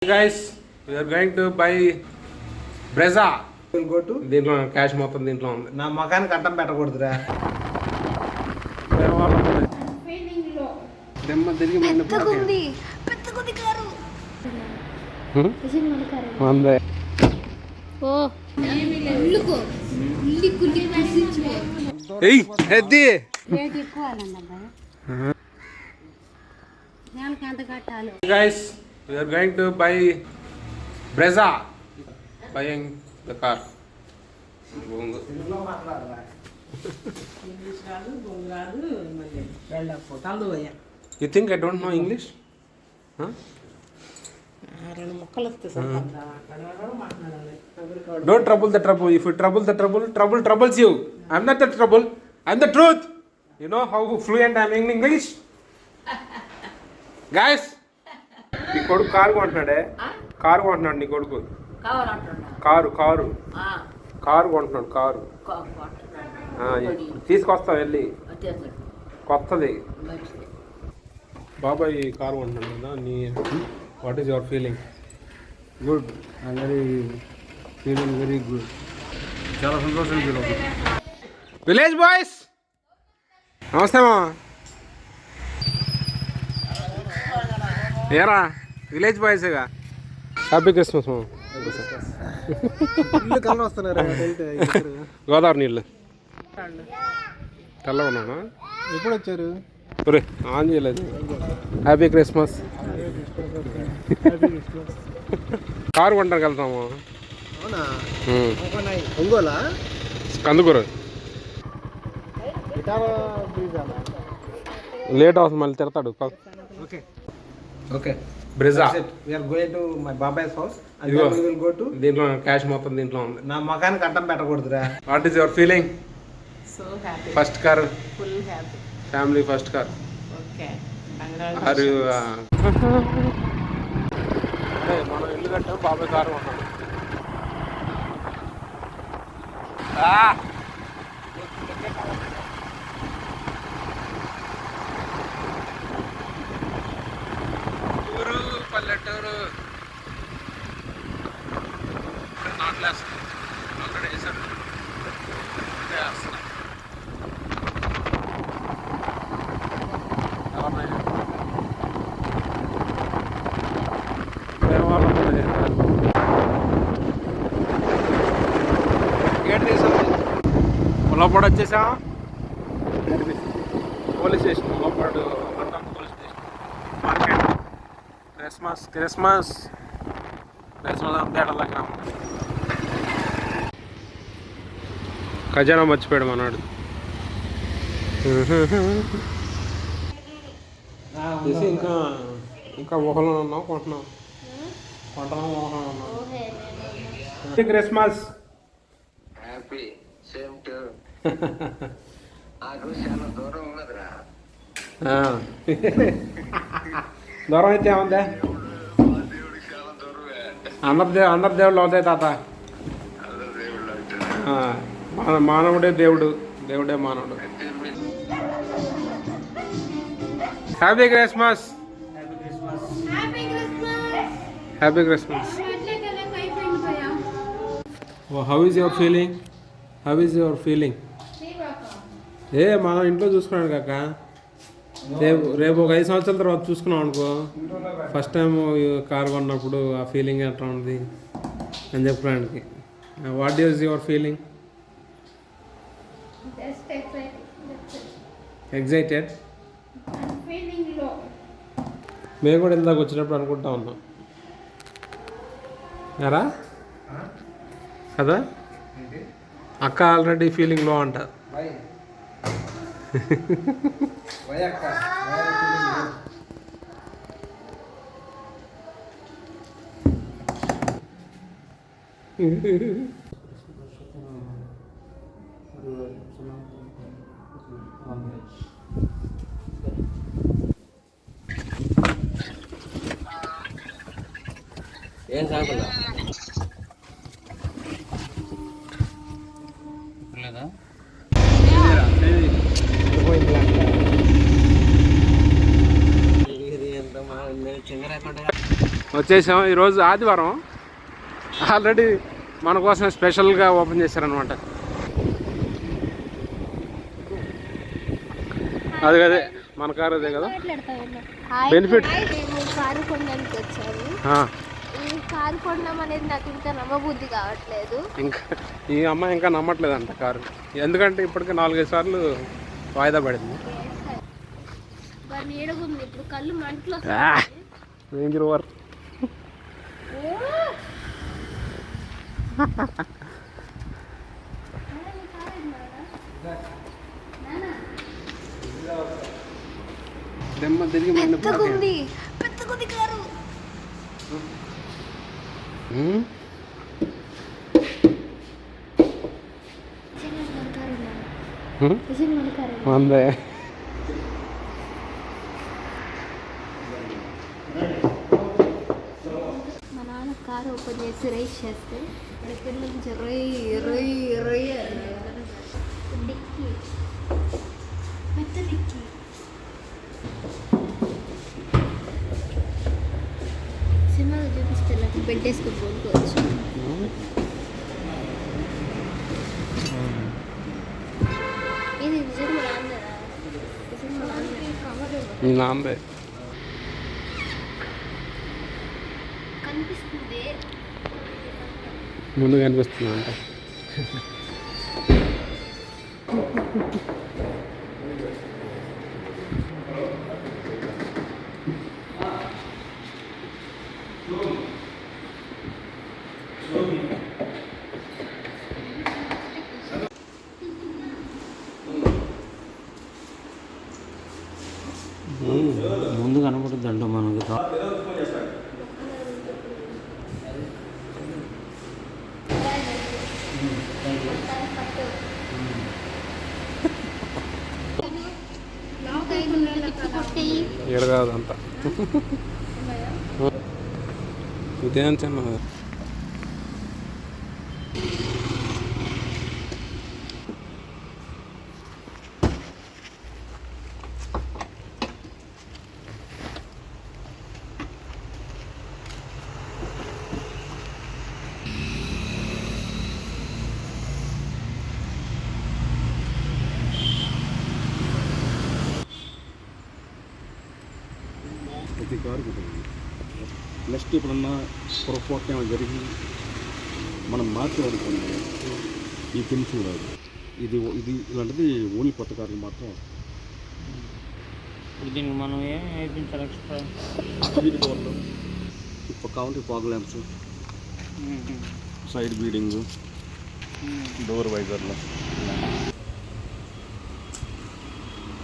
Guys, we are going to buy Brezza. We'll go to దీంట్లో cash మొత్తం దీంట్లో ఉంది. నా మకానికి అడ్డం పెట్టకూడదురా. పెద్దగుంది కారు. వందే. ఓ ఉల్లుకో ఉల్లి కుల్లి తీసిచ్చుకో. ఏయ్ హెద్ది. రేట్ ఎక్కువ అన్నబ్బా. నెలకి ఎంత కట్టాలి? Guys, we are going to buy Brezza. Buying the car. తెలుగులో మాట్లాడరా. ఇంగ్లీష్ రాదు, బొంగు రాదు, మళ్ళీ వెళ్ళకపో తల్లువయ్యా. You think I don't know English? Huh? రెండు ముక్కలు వస్తే సరిపోద్దా? కడగడం మాట్లాడాలి. Don't trouble the trouble. If you trouble the trouble, trouble troubles you. I'm not the trouble. I'm the truth. You know how fluent I am in English? Guys, నీ కొడుకు car కొంటున్నాడే, car కొంటున్నాడు నీ కొడుకు. కారు కొంటున్నాడు car. తీసుకొస్తాం వెళ్ళి కొత్తది. బాబాయ్ కారు కొంటున్నాడు కదా, నీ what is your feeling? Good feeling very good. చాలా సంతోషం ఫీల్ అవుతుంది. విలేజ్ బాయ్స్ నమస్తే మా. ఏరా విలేజ్ బాయ్స్గా హ్యాపీ క్రిస్మస్ మా. ఇల్లు కలర్ వస్తున్నారు. గోదావరి నీళ్ళు తెల్లగా ఉన్నానా? ఎప్పుడు వచ్చారు? ఒరే ఆన్ చేయలేదు. Happy Christmas. కారు కొంటానికి వెళ్తాము. అవునా? ఒంగోలా? కందుకూరు. లేట్ అవుతుంది మళ్ళీ తిడతాడు. Okay okay. Brezza we are going to my baba's house and ఇదిగో. then we will go to దీంట్లో క్యాష్ మొత్తం దీంట్లో ఉంది. నా మకానికి అడ్డం పెట్టకూడదురా. What is your feeling? So happy, first car, full happy. Family first car. Okay, are you మనం ఇల్లు కట్టాం, బాబాయ్ కారు ఉన్నాం. ఊరు పల్లెటూరు నాట్లేస్తాం ఆల్రెడీ వేసాడు. గేట్ తీసాం. ఉల్లపాడు వచ్చేసాం. Police station, Ullapadu police station. Market Christmas అంతేటలా గ్రామం. ఖజానా మర్చిపోయాడు మనాడు. తీసి ఇంకా ఊహలో ఉన్నాం. కొంటున్నాం ఊహలో ఉన్నాం. Christmas happy same to. నాకు చాలా దూరం ఉన్నదిరా. దూరం అయితే ఏముందే, దేవుడికి చాలా దూరమే. అందరి దేవుళ్ళు అవుతాయి తాత. అందరు దేవుళ్ళు అంటారు. మానవుడే దేవుడు, దేవుడే మానవుడు. Happy Christmas. Happy Christmas. How is your feeling? మనం ఇంట్లో చూసుకున్నాడు కాక, రేపు ఒక 5 సంవత్సరాల తర్వాత చూసుకున్నాం అనుకో, ఫస్ట్ టైం కార్ కొన్నప్పుడు ఆ ఫీలింగ్ ఎట్లా ఉంది అని చెప్పడానికి. What is your feeling? Excited. మేము కూడా ఇందాక వచ్చినప్పుడు అనుకుంటా ఉన్నాం ఎరా కదా. అక్క ఆల్రెడీ ఫీలింగ్ లో అంట. ఏం సాగుతుందా లేదా? వచ్చేసాం. ఈరోజు ఆదివారం. ఆల్రెడీ మన కోసం స్పెషల్గా ఓపెన్ చేశారనమాట. అది కదే మన కారు అదే కదా బెనిఫిట్. కారు కొనడానికి వచ్చాము. ఈ కారు కొనడం అనేది నాకు ఇంకా నమ్మబుద్ధి కావట్లేదు. ఇంకా ఈ అమ్మాయి ఇంకా నమ్మట్లేదంట కారు, ఎందుకంటే ఇప్పటికే 4-5 సార్లు వాయిదా పడింది. ఏడుగుంది ఇప్పుడు కళ్ళు మంటలో. Range rover. తిరిగి పెద్దగుంది కారు. అందే మా నాన్న కారు ఓపెన్ చేసి రైస్ చేస్తే ఇక్కడ నుంచి రొయ్యి డిక్కీ పెద్ద డిక్కీ. సినిమాలో చూపిస్తే నాకు బెడ్ వేసుకొని పోనుకోవచ్చు. ఇది నిజంగా నాన్నరా? నాందే కనిపిస్తుంది. ముందు కనిపిస్తుంది అంట. ముందు కనపడుద్దంట మనకు. ఏడు కాదంతా ఇదేం చిన్న. ప్రతి కారు ఉంటుంది. నెక్స్ట్ ఎప్పుడన్నా పొరపాటున ఏమైనా జరిగి మనం మార్చేవాడుకోండి, ఈ పిన్ చూడాలి. ఇది ఇలాంటిది ఓన్లీ కొత్త కార్లు మాత్రం. ఇప్పుడు దీనికి మనం ఏం వేయించాలి? ఎక్స్ట్రా సీట్ కవర్లు, ఇప్పుడు కావాలంటే fog lamps, side beading, door వైజర్లు.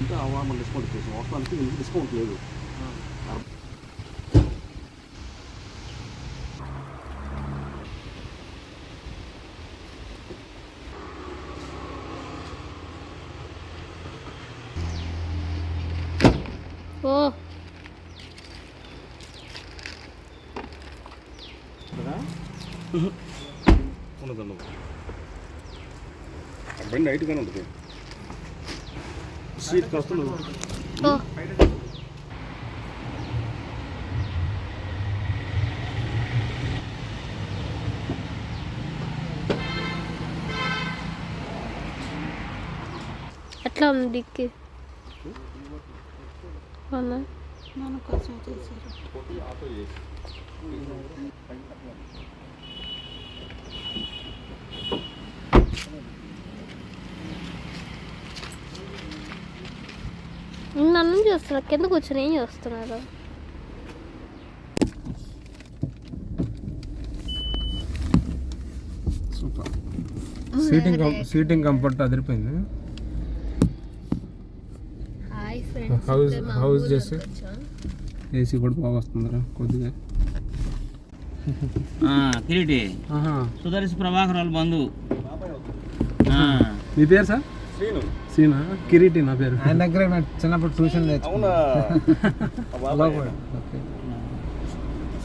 ఇంకా మనం డిస్కౌంట్ చేసాం. వాస్తవానికి డిస్కౌంట్ లేదు. ఓ ఉండదండి, బండి హైట్గానే ఉంటుంది. సీట్ కాస్త ఓ ఎట్లా ఉంది డిక్కి? అవునా? మన కోసం చేశారు. నన్ను చూస్తున్నారు, కింద కూర్చొని ఏం చేస్తున్నారు? సూపర్. సీటింగ్ కంఫర్ట్ అదిరిపోయింది. హౌస్ చేసి ఏసీ కూడా బాగా వస్తుందిరా కొద్దిగా. కిరీటి సుదర్శి ప్రభాకర్ వాళ్ళ బంధు. మీ పేరు సార్? సీనా. కిరీటి నా పేరు. ఆయన దగ్గర చిన్నప్పుడు ట్యూషన్ నేర్చుకున్నా.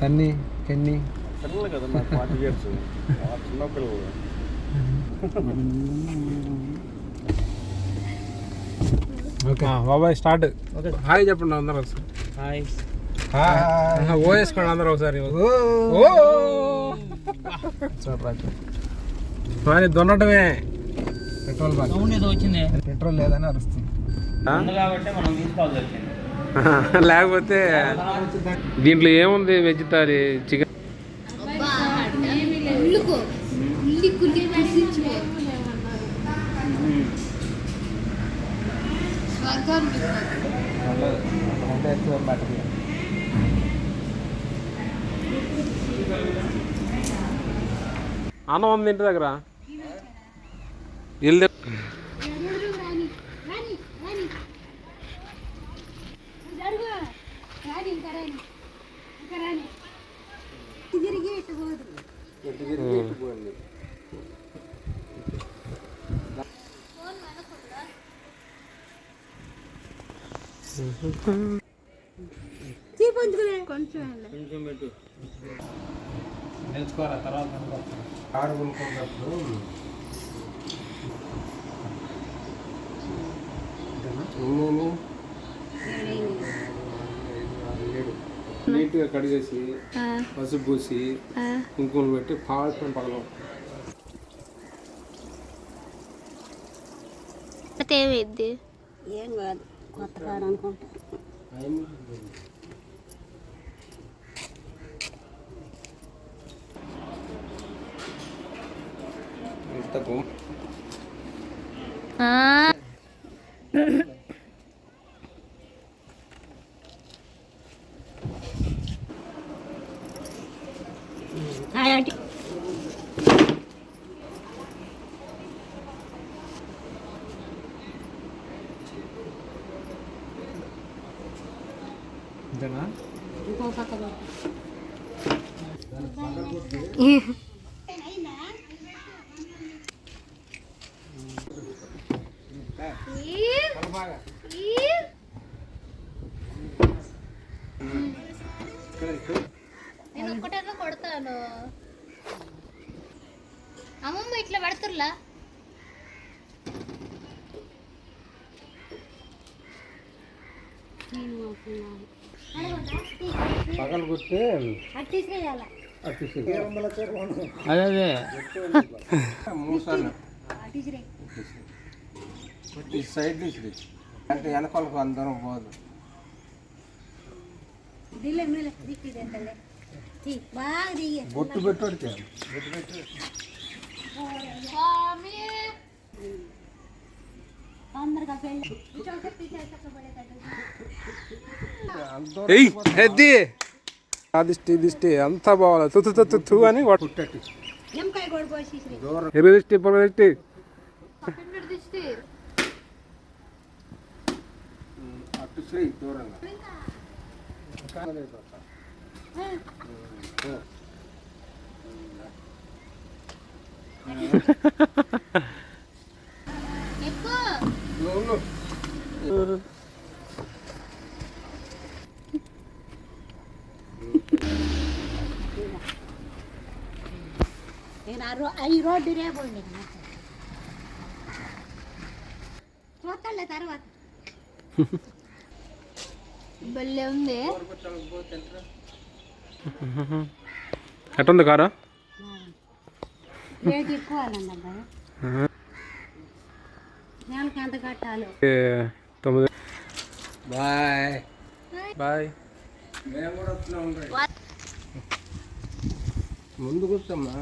సన్నీ కెన్నీ కదా నాకు 40 years. చిన్నపిల్లలు. ఓకే బాబాయ్ స్టార్ట్. హాయ్ చెప్పండి అందరూ. హాయ్. ఓ వేసుకోండి అందరూ ఒకసారి. కానీ దున్నటమే. పెట్రోల్ బంక్ సౌండ్ ఏదో వచ్చింది. పెట్రోల్ లేదని అరుస్తుంది. ఉంది కాబట్టి మనం తీసుకోవాల్సి వచ్చింది. లేకపోతే దీంట్లో ఏముంది? వెజ్ తాలి చికెన్. అన్నం ఉంది ఇంటి దగ్గర. ఇల్లు కొంచెం పెట్టు. నేర్చుకోరా తర్వాత కారు కొనుక్కున్నప్పుడు నీట్గా కడిగేసి పసుపు పూసి కుంకుమలు పెట్టి పాడుకొని పగలం. ఏమైంది? ఏం కాదు, కొత్త కారు అనుకుంటా. అంతేనా? ఇంకో పక్క నేను ఒక్కటన్నా కొడతాను. అమ్మమ్మ ఇట్లా పడుతుర్లా? పగలు కొట్టే అదే మూడు సార్లు సైడ్ నుంచి అంటే వెనకాలకు అందరం పోదు. బొట్టు పెట్టు దిష్టి దిష్టి అంతా బావాలి. తు అని దిష్టి దిష్టి అటు శ్రీ దూరంగా ఈ రోడ్డు రేపండి చూస్తాలే తర్వాత. భలే ఉంది. ఎట్టుంది కారు? రేటు ఎక్కువ అబ్బాయి, నెలకి ఎంత కట్టాలి? 9. Bye bye. మేము కూడా వస్తున్నాం. ముందు కూర్చోమ్మా.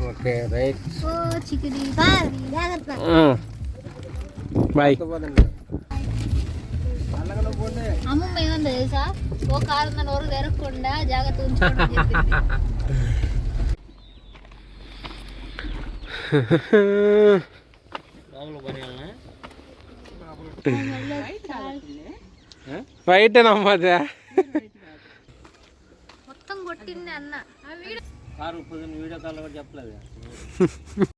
Okay right bye. అమ్మమ్మ ఏముంది తెలుసా? ఓ కారు మన ఊరు తిరగకుండా జాగ్రత్త ఉంచుకోండి చెప్పింది. బయటనమ్మా మొత్తం కొట్టింది అన్న. కారు వీడియో కాల్ కూడా చెప్పలేదు.